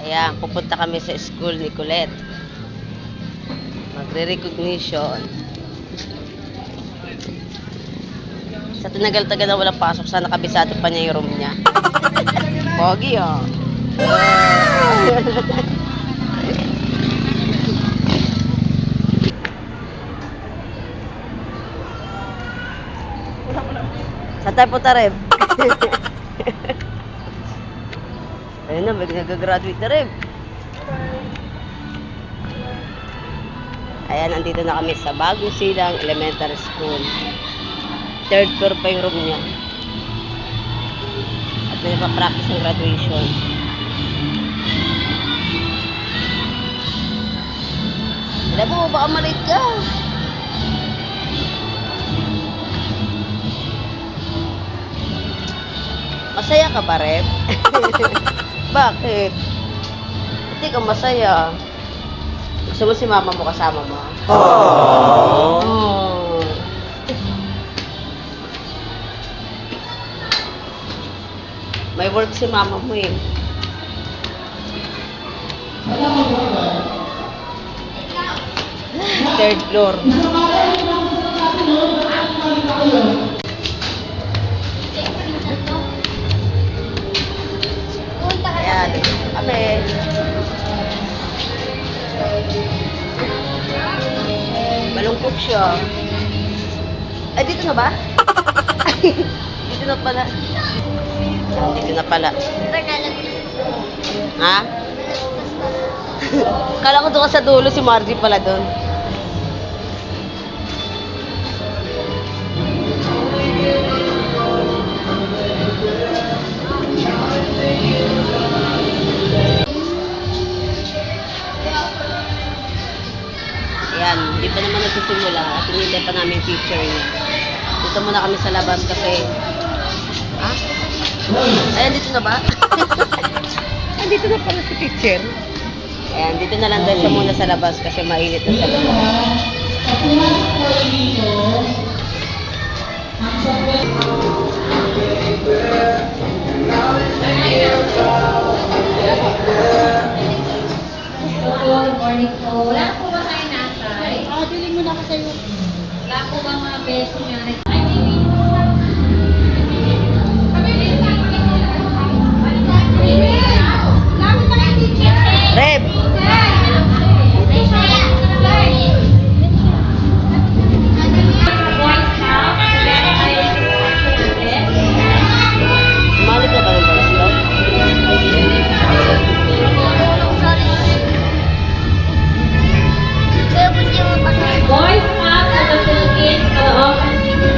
Ayan, pupunta kami sa school ni Colette. Magre-recognition. Sa tinagal-tagal na walang pasok, sana kabisado pa niya yung room niya. Pogi, oh. Saan tayo punta, Reb? Ayun na, nag-graduate na, Reb. Ayan, nandito na kami sa Bagong Silang Elementary School. 3rd floor pa yung room niya. At may pa-practice ng graduation. Alam mo, baka malit ka. Masaya ka ba, Reb? Bakit? Hindi ka masaya. Gusto mo si mama mo kasama mo? Oh. May work si mama mo eh. Third floor. Ayan, kami. Malungkot siya. Ay, dito na ba? Dito na pala. Dito na pala. Ha? Kala ko doon ka sa dulo, si Margie pala doon. Ayan, hindi pa naman nagsisimula at hinintay pa namin yung teacher niya. Dito muna kami sa labas kasi... Ha? Ayan, dito na ba? Ayan, dito na pala si teacher. Ayan, dito na lang daw siya muna sa labas kasi mainit na sa labas. Good morning po. Wala po ba kayo nasay? Diling mo na ako sa'yo. Wala po ba mga beso nyo? Reb! Malik na ba ng boys love? Boys Scout of the Philippines, Caloocan City,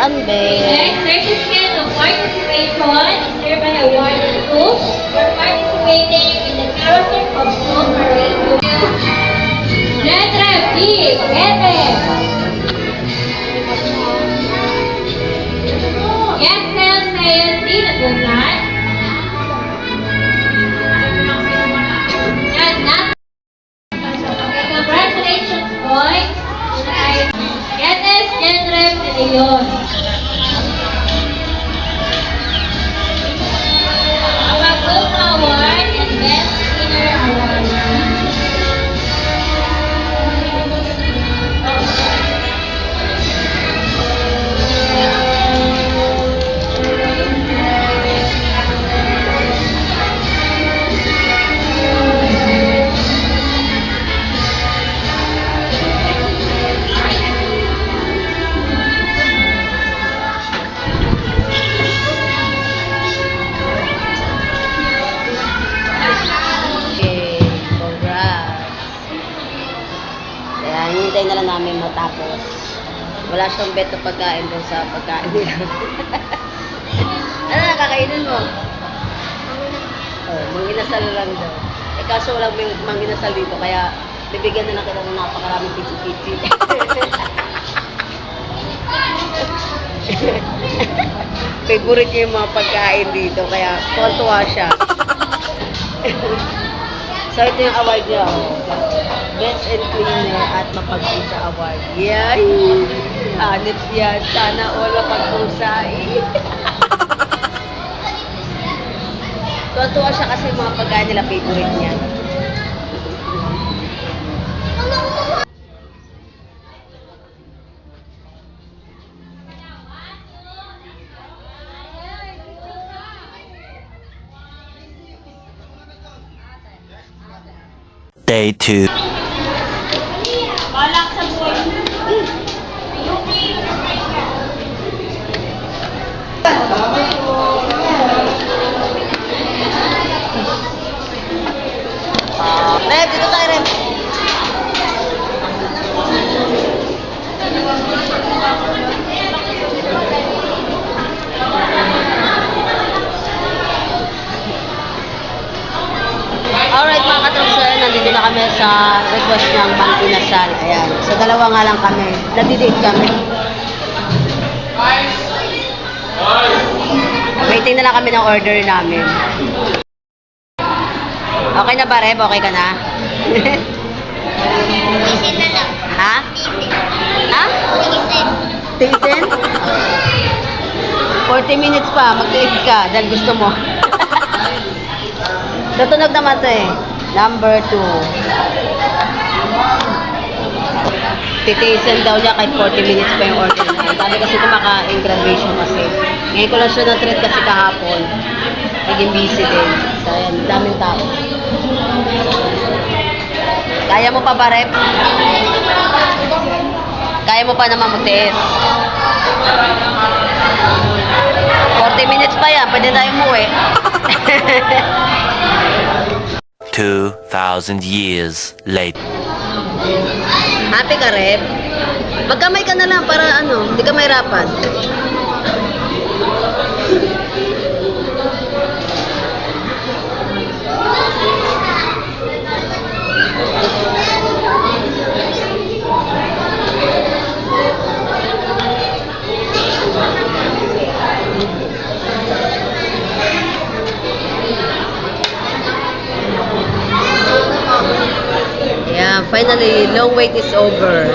Next, certificate of participation is hereby awarded to for participating in the Carousel of Snow Parade. Letra B, Ete. Yesel Sayed D. Nagunan. And not. Okay, congratulations, boys. Yetes Jenrem de Leon. Magulma Award and Best Singer Award. Okay, congrats. Ayan, hinintay na lang namin matapos. Wala siyang bet na pagkain doon sa pagkain nila. Ano na, kakainin mo? Oh, manginasal lang daw. Eh, kaso walang manginasal dito, kaya bibigyan na lang kita ng napakaraming pichi-pichi. Favorite niya yung mga pagkain dito, kaya tuwa siya. So, ito yung award niya. Best and Cleaner at Mapagpusa Award. Yay! Hanip yan. Sana wala pagpusa. Tuwa siya kasi yung mga pagkain nila favorite niya. Day 2. Balak sa buhay. Rep, dito tayo, Rep. Alright mga katrokser, nandito na kami sa request ng Pangkinasal. Ayan. So dalawa nga lang kami. Nandidate kami. Waiting na lang kami ng order namin. Okay na ba, Reb? Okay ka na? Ha? Ha? Tiisin? 40 minutes pa. Mag-tiis ka dahil gusto mo. Tutunog naman ito eh. Number 2. Titiisin daw niya kahit 40 minutes pa yung order na. Sabi kasi kumakain graduation kasi. Ngayon ko lang siya na-treat kasi kahapon. Naging busy din. So, ayan, daming tao. Kaya mo pa ba, Rep? Kaya mo pa naman magtiis. 40 minutes pa yan. Pwede tayo umuwi. 2,000 years later. Happy ka, Rep? Magkamay ka na lang para ano, hindi ka mahirapan. Yeah, finally, long wait is over.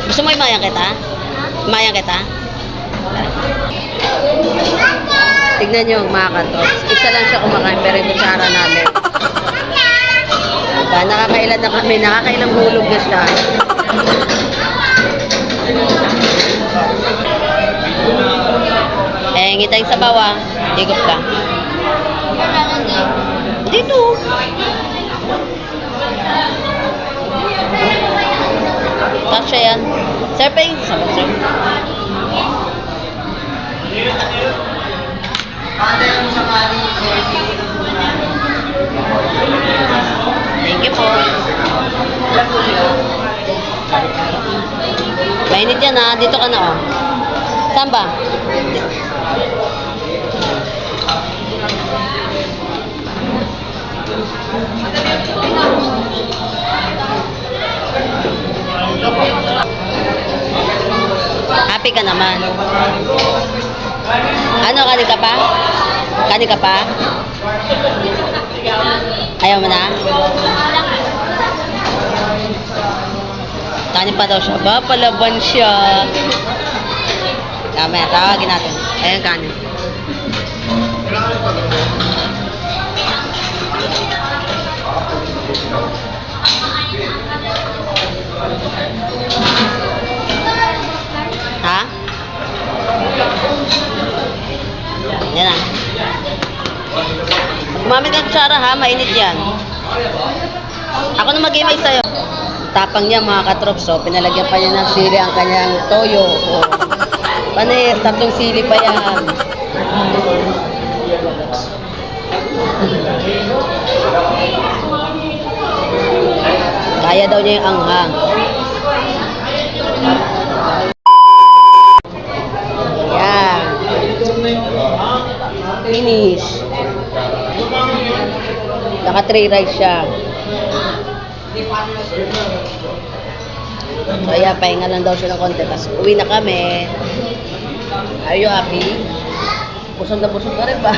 Gusto mo imayang kita? Imayang kita? Tignan nyo mga katos. Isa lang siya kumakain pero yung kutsara namin. Diba? Nakakailan na kami. Nakakailang hulog na siya. Eh, ngitay sa bawa. Higop ka. Dito. Kasya yan. Sir, pay. Sabat, sir. Thank you po. Mainit yan ha. Dito ka na oh. Saan ba? Happy ka naman. Ano, kanin ka pa? Kanin ka pa? Ayaw mo na? Kanin pa daw siya. Ba, palaban siya. Tama, tawagin natin. Ayan kanin. Ha? Yan na. Gumamit ng kutsara ha, mainit yan. Ako na mag-imay sa'yo. Tapang niya mga katrops, so pinalagyan pa niya ng sili ang kanyang toyo. Oh. Panis, 3 sili pa yan. Kaya daw niya yung anghang. Yan. Finish. Naka 3 rice siya. So, ayan, pahinga lang daw siya ng konti. Tapos, uwi na kami. Are you happy? Busog na busog ka rin ba?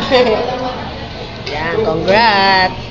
Yan, congrats!